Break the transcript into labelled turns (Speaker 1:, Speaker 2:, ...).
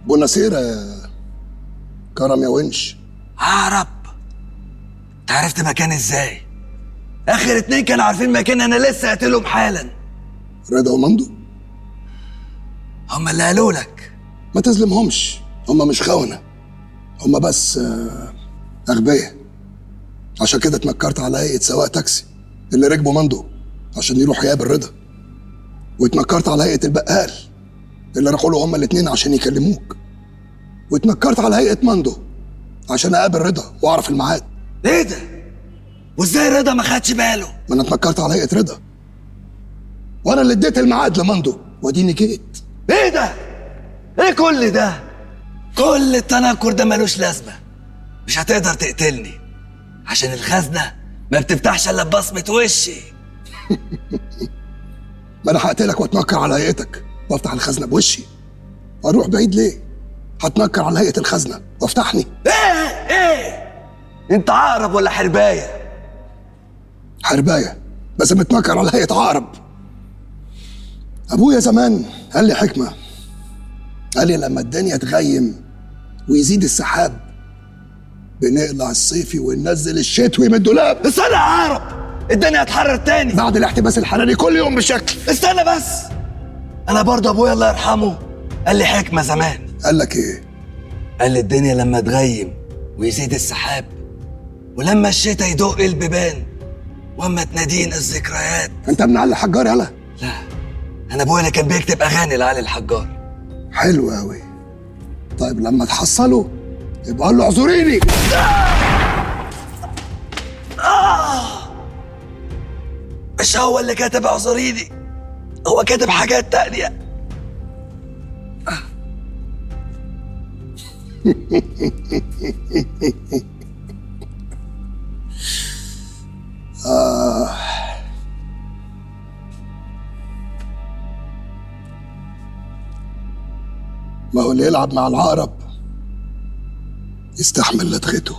Speaker 1: بوناسيرا يا كرم يا ونش.
Speaker 2: عرب، انت عرفت مكاني ازاي؟ اخر اتنين كانوا عارفين مكاني، انا لسه قاتلهم حالا.
Speaker 1: رضا ومندو
Speaker 2: هم اللي قالوا لك.
Speaker 1: ما تظلمهمش، هم مش خونة، هم بس أغبياء. عشان كده اتنكرت على هيئة سواق تاكسي اللي ركبوا مندو عشان يروح يقابل رضا، واتنكرت على هيئة البقال اللي راحوا له هما الاتنين عشان يكلموك، واتنكرت على هيئة مندو عشان اقابل رضا واعرف الميعاد.
Speaker 2: ايه ده؟ وازاي رضا ما خدش باله؟
Speaker 1: ما انا اتنكرت على هيئة رضا وانا اللي اديت الميعاد لمندو واديني جيت.
Speaker 2: ايه ده؟ ايه كل ده؟ كل التنكر ده ملوش لازمه. مش هتقدر تقتلني عشان الخزنه ما بتفتحش الا ببصمه وشي.
Speaker 1: ما انا هقتلك واتنكر على هيئتك وافتح الخزنه بوشي. اروح بعيد ليه؟ هتنكر على هيئه الخزنه وافتحني.
Speaker 2: ايه انت عقرب ولا حربايه؟
Speaker 1: حربايه بس متنكر على هيئه عقرب. ابويا زمان قال لي حكمه، قال لي لما الدنيا تغيم ويزيد السحاب بنقلع الصيفي وننزل الشتوي من الدولاب.
Speaker 2: استنى يا عقرب، الدنيا هتحرر تاني
Speaker 1: بعد الاحتباس الحراري كل يوم بشكل.
Speaker 2: استنى بس، انا برضه ابويا الله يرحمه قال لي حكمه زمان.
Speaker 1: قال لك ايه؟
Speaker 2: قال لي الدنيا لما تغيم ويزيد السحاب، ولما الشتا يدق البيبان، واما تنادين الذكريات.
Speaker 1: انت ابن علي الحجار يالا؟
Speaker 2: لا، انا ابويا اللي كان بيكتب اغاني لعلي الحجار.
Speaker 1: حلو قوي. طيب لما تحصلوا يبقى قول له اعذريني.
Speaker 2: مش هو اللي كاتب اعذريني، هو كاتب حاجات تانية.
Speaker 1: ما هو اللي يلعب مع العقرب يستحمل لدغته.